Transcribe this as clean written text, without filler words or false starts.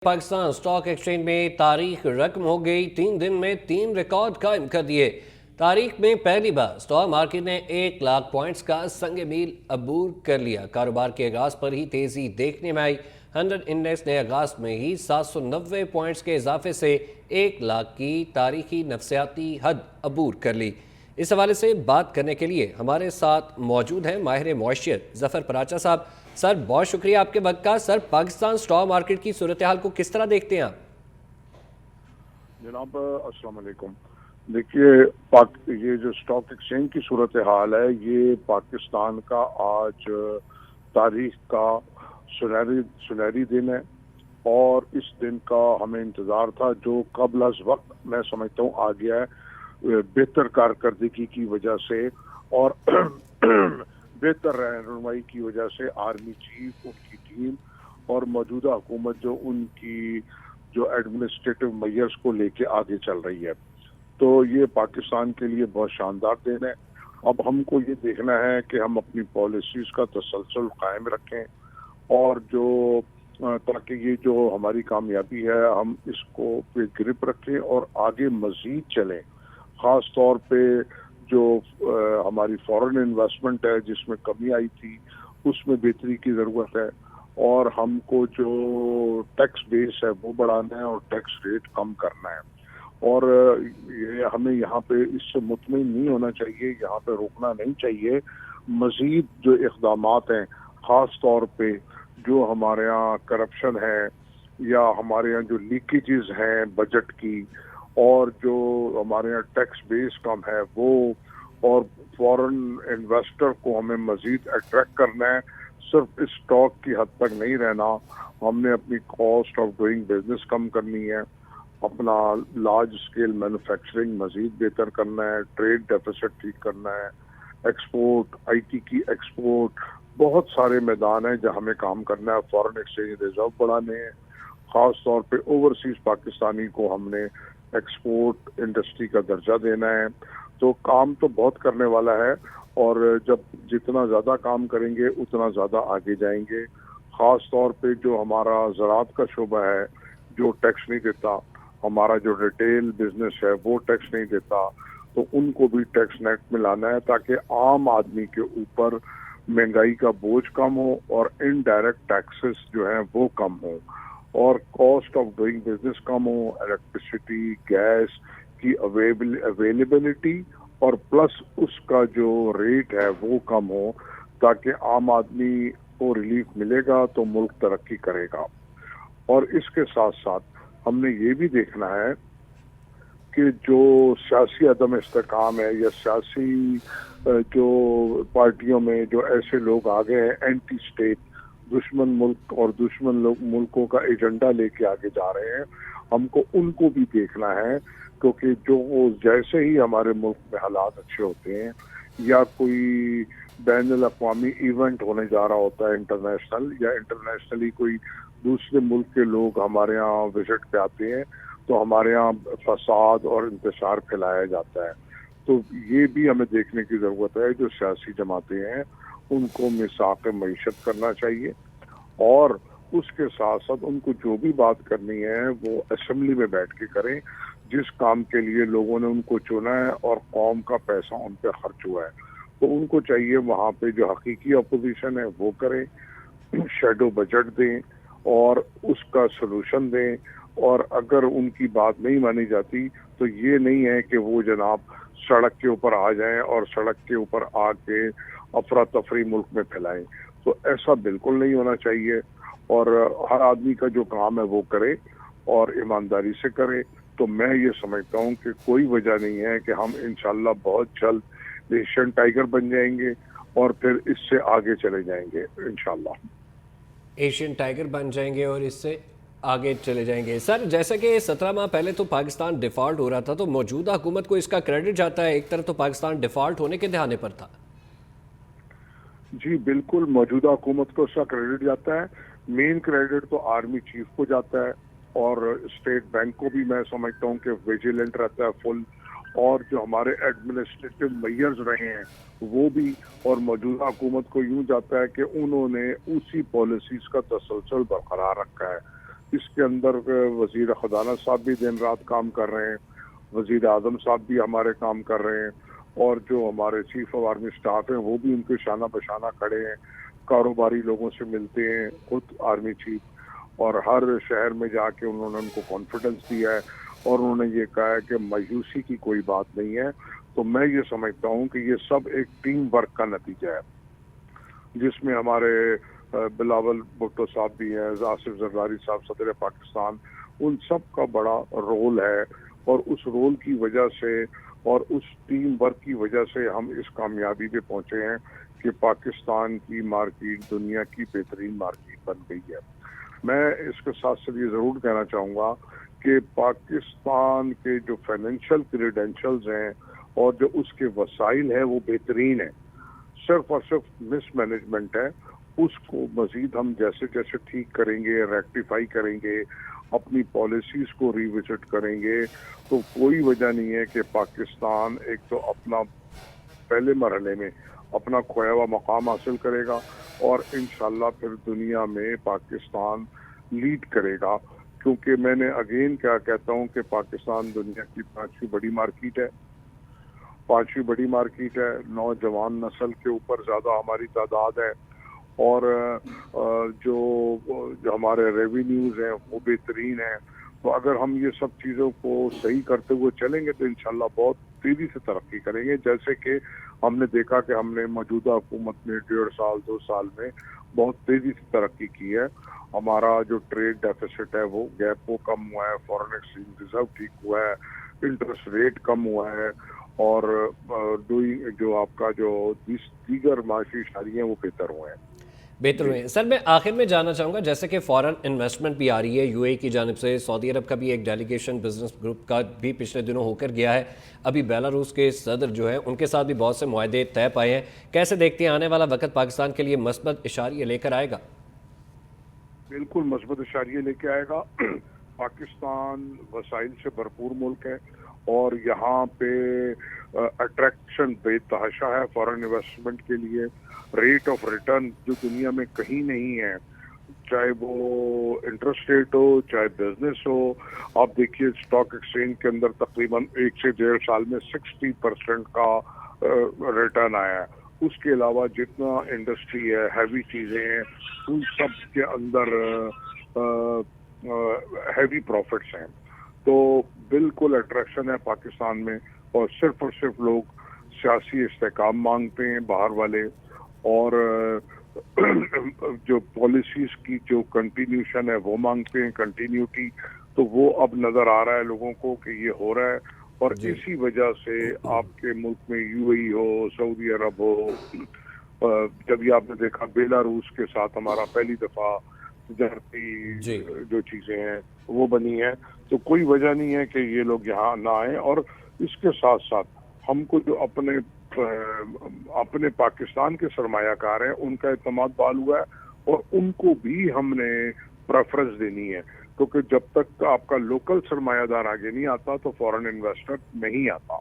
Pakistan stock exchange में तारीख रकम हो गई। 3 दिन में 3 रिकॉर्ड कायम कर दिए। तारीख में पहली बार स्टॉक मार्केट ने 1 लाख पॉइंट्स का संग मील अबूर कर लिया। कारोबार के आगाज पर ही तेजी देखने में आई। 100 इंडेक्स ने आगाज में ही 790 पॉइंट्स के इजाफे से 1 लाख की तारीखी नफसियाती हद अबूर कर ली। इस हवाले से बात करने के लिए हमारे साथ मौजूद हैं माहिर मॉइश्चर जफर पराचा साहब। सर, बहुत शुक्रिया आपके वक्त का। सर, पाकिस्तान स्टॉक मार्केट की सूरत हाल को किस तरह देखते हैं आप? जनाब अस्सलाम वालेकुम। देखिए, ये जो स्टॉक एक्सचेंज की सूरत हाल है, ये पाकिस्तान का आज तारीख का सुनहरी दिन है और इस दिन का हमें इंतजार था, जो कबल अज वक्त मैं समझता हूँ आ गया है बेहतर कारकर्दगी की वजह से और बेहतर रहनुमाई की वजह से। आर्मी चीफ, उनकी टीम और मौजूदा हुकूमत जो एडमिनिस्ट्रेटिव मेजर्स को लेके आगे चल रही है, तो ये पाकिस्तान के लिए बहुत शानदार दिन है। अब हमको ये देखना है कि हम अपनी पॉलिसीज का तसलसल कायम रखें और ताकि ये जो हमारी कामयाबी है हम इसको पे ग्रिप रखें और आगे मजीद चलें। खास तौर पे जो हमारी फॉरेन इन्वेस्टमेंट है जिसमें कमी आई थी, उसमें बेहतरी की ज़रूरत है और हमको जो टैक्स बेस है वो बढ़ाना है और टैक्स रेट कम करना है। और ये हमें यहाँ पे इससे मुतमिन नहीं होना चाहिए, यहाँ पे रोकना नहीं चाहिए। मजीद जो इक़दामात हैं, ख़ास तौर पे जो हमारे यहाँ करप्शन है या हमारे यहाँ जो लीकेजेस हैं बजट की और जो हमारे यहाँ टैक्स बेस कम है वो, और फॉरेन इन्वेस्टर को हमें मजीद अट्रैक्ट करना है। सिर्फ इस स्टॉक की हद तक नहीं रहना, हमने अपनी कॉस्ट ऑफ डूइंग बिजनेस कम करनी है, अपना लार्ज स्केल मैन्युफैक्चरिंग मजीद बेहतर करना है, ट्रेड डेफिसिट ठीक करना है, एक्सपोर्ट, आईटी की एक्सपोर्ट, बहुत सारे मैदान हैं जहाँ हमें काम करना है। फॉरेन एक्सचेंज रिजर्व बढ़ाने हैं, खास तौर पे ओवरसीज पाकिस्तानी को हमने एक्सपोर्ट इंडस्ट्री का दर्जा देना है। तो काम तो बहुत करने वाला है और जब जितना ज़्यादा काम करेंगे उतना ज़्यादा आगे जाएंगे। ख़ास तौर पे जो हमारा ज़राअत का शोबा है जो टैक्स नहीं देता, हमारा जो रिटेल बिजनेस है वो टैक्स नहीं देता, तो उनको भी टैक्स नेट में लाना है ताकि आम आदमी के ऊपर महंगाई का बोझ कम हो और इनडायरेक्ट टैक्सेस जो हैं वो कम हो और कॉस्ट ऑफ डूइंग बिजनेस कम हो, इलेक्ट्रिसिटी, गैस की अवेलेबिलिटी और प्लस उसका जो रेट है वो कम हो, ताकि आम आदमी को रिलीफ मिलेगा तो मुल्क तरक्की करेगा। और इसके साथ साथ हमने ये भी देखना है कि जो सियासी अदम इस्तेकाम है या सियासी जो पार्टियों में जो ऐसे लोग आ गए हैं एंटी स्टेट, दुश्मन मुल्क और दुश्मन मुल्कों का एजेंडा लेके आगे जा रहे हैं, हमको उनको भी देखना है। क्योंकि जो जैसे ही हमारे मुल्क में हालात अच्छे होते हैं या कोई बैनुल अक़वामी इवेंट होने जा रहा होता है इंटरनेशनल, या इंटरनेशनली कोई दूसरे मुल्क के लोग हमारे यहाँ विजिट पे आते हैं, तो हमारे यहाँ फसाद और इंतशार फैलाया जाता है। तो ये भी हमें देखने की ज़रूरत है। जो सियासी जमातें हैं उनको मिसाक़ मईशत करना चाहिए और उसके साथ साथ उनको जो भी बात करनी है वो असेंबली में बैठ के करें, जिस काम के लिए लोगों ने उनको चुना है और कौम का पैसा उन पर खर्च हुआ है, तो उनको चाहिए वहाँ पे जो हकीकी अपोजिशन है वो करें, शेडो बजट दें और उसका सलूशन दें। और अगर उनकी बात नहीं मानी जाती तो ये नहीं है कि वो जनाब सड़क के ऊपर आ जाएं और सड़क के ऊपर आके अफरा तफरी मुल्क में फैलाएं। तो ऐसा बिल्कुल नहीं होना चाहिए और हर आदमी का जो काम है वो करे और ईमानदारी से करे। तो मैं ये समझता हूँ कि कोई वजह नहीं है कि हम इंशाल्लाह बहुत जल्द एशियन टाइगर बन जाएंगे और फिर इससे आगे चले जाएंगे इंशाल्लाह। एशियन टाइगर बन जाएंगे और इससे आगे चले जाएंगे। सर, जैसा कि 17 माह पहले तो पाकिस्तान डिफ़ॉल्ट हो रहा था, तो मौजूदा हुकूमत को इसका क्रेडिट जाता है। एक तरफ तो पाकिस्तान डिफ़ॉल्ट होने के दहाने पर था। जी बिल्कुल, मौजूदा हुकूमत को उसका क्रेडिट जाता है। मेन क्रेडिट तो आर्मी चीफ को जाता है और स्टेट बैंक को भी मैं समझता हूँ कि विजिलेंट रहता है फुल, और जो हमारे एडमिनिस्ट्रेटिव मेजर्स रहे हैं वो भी, और मौजूदा हुकूमत को यूं जाता है कि उन्होंने उसी पॉलिसीज का तसलसल बरकरार रखा है। اس کے اندر وزیر خزانہ صاحب بھی دن رات کام کر رہے ہیں، وزیر اعظم صاحب بھی ہمارے کام کر رہے ہیں، اور جو ہمارے چیف آف آرمی اسٹاف ہیں وہ بھی ان کے شانہ بشانہ کھڑے ہیں، کاروباری لوگوں سے ملتے ہیں، خود آرمی چیف، اور ہر شہر میں جا کے انہوں نے ان کو کانفیڈنس دیا ہے، اور انہوں نے یہ کہا ہے کہ مایوسی کی کوئی بات نہیں ہے۔ تو میں یہ سمجھتا ہوں کہ یہ سب ایک ٹیم ورک کا نتیجہ ہے، جس میں ہمارے بلاول بھٹو صاحب بھی ہیں، آصف زرداری صاحب صدر پاکستان، ان سب کا بڑا رول ہے، اور اس رول کی وجہ سے اور اس ٹیم ورک کی وجہ سے ہم اس کامیابی پہ پہنچے ہیں کہ پاکستان کی مارکیٹ دنیا کی بہترین مارکیٹ بن گئی ہے۔ میں اس کے ساتھ ساتھ یہ ضرور کہنا چاہوں گا کہ پاکستان کے جو فائنینشیل کریڈینشلز ہیں اور جو اس کے وسائل ہیں وہ بہترین ہیں، صرف اور صرف مس مینجمنٹ ہے۔ اس کو مزید ہم جیسے جیسے ٹھیک کریں گے، ریکٹیفائی کریں گے، اپنی پالیسیز کو ریوزٹ کریں گے، تو کوئی وجہ نہیں ہے کہ پاکستان ایک تو اپنا پہلے مرحلے میں اپنا کھویا ہوا مقام حاصل کرے گا، اور انشاءاللہ پھر دنیا میں پاکستان لیڈ کرے گا، کیونکہ میں نے اگین کیا کہتا ہوں کہ پاکستان دنیا کی 5ویں بڑی مارکیٹ ہے، 5ویں بڑی مارکیٹ ہے، نوجوان نسل کے اوپر زیادہ ہماری تعداد ہے، اور جو ہمارے ریونیوز ہیں وہ بہترین ہیں۔ تو اگر ہم یہ سب چیزوں کو صحیح کرتے ہوئے چلیں گے تو انشاءاللہ بہت تیزی سے ترقی کریں گے، جیسے کہ ہم نے دیکھا کہ ہم نے موجودہ حکومت نے 1.5 2 سال میں بہت تیزی سے ترقی کی ہے۔ ہمارا جو ٹریڈ ڈیفیسٹ ہے وہ گیپ وہ کم ہوا ہے، فورن ایکسچینج ریزرو ٹھیک ہوا ہے، انٹرسٹ ریٹ کم ہوا ہے، اور جو آپ کا جو دیگر معاشی اشاریے ہیں وہ بہتر ہوئے ہیں۔ بہتر ہوئے ہیں سر۔ میں آخر میں جاننا چاہوں گا، جیسے کہ فورن انویسٹمنٹ بھی آ رہی ہے یو اے کی جانب سے، سعودی عرب کا بھی ایک ڈیلیگیشن بزنس گروپ کا بھی پچھلے دنوں ہو کر گیا ہے، ابھی بیلاروس کے صدر جو ہیں ان کے ساتھ بھی بہت سے معاہدے طے پائے ہیں، کیسے دیکھتے ہیں آنے والا وقت پاکستان کے لیے مثبت اشاریہ لے کر آئے گا؟ بالکل مثبت اشاریہ لے کے آئے گا۔ پاکستان وسائل سے بھرپور ملک ہے، اور یہاں پہ اٹریکشن بے تحاشا ہے فارن انویسٹمنٹ کے لیے۔ ریٹ آف ریٹرن جو دنیا میں کہیں نہیں ہے، چاہے وہ انٹرسٹ ریٹ ہو، چاہے بزنس ہو۔ آپ دیکھیے اسٹاک ایکسچینج کے اندر تقریباً 1 سے 1.5 سال میں 60% کا ریٹرن آیا ہے۔ اس کے علاوہ جتنا انڈسٹری ہے، ہیوی چیزیں ہیں، ان سب کے اندر ہیوی پروفٹس ہیں۔ تو بالکل اٹریکشن ہے پاکستان میں، اور صرف لوگ سیاسی استحکام مانگتے ہیں باہر والے، اور جو پالیسیز کی جو کنٹینیوشن ہے وہ مانگتے ہیں، کنٹینیوٹی۔ تو وہ اب نظر آ رہا ہے لوگوں کو کہ یہ ہو رہا ہے، اور اسی وجہ سے آپ کے ملک میں یو اے ای ہو، سعودی عرب ہو، جب یہ آپ نے دیکھا بیلاروس کے ساتھ ہمارا پہلی دفعہ تجارتی جو چیزیں ہیں وہ بنی ہیں، تو کوئی وجہ نہیں ہے کہ یہ لوگ یہاں نہ آئیں۔ اور اس کے ساتھ ساتھ ہم کو جو اپنے پاکستان کے سرمایہ کار ہیں ان کا اعتماد بحال ہوا ہے، اور ان کو بھی ہم نے پریفرنس دینی ہے، کیونکہ جب تک آپ کا لوکل سرمایہ دار آگے نہیں آتا تو فورن انویسٹر نہیں آتا۔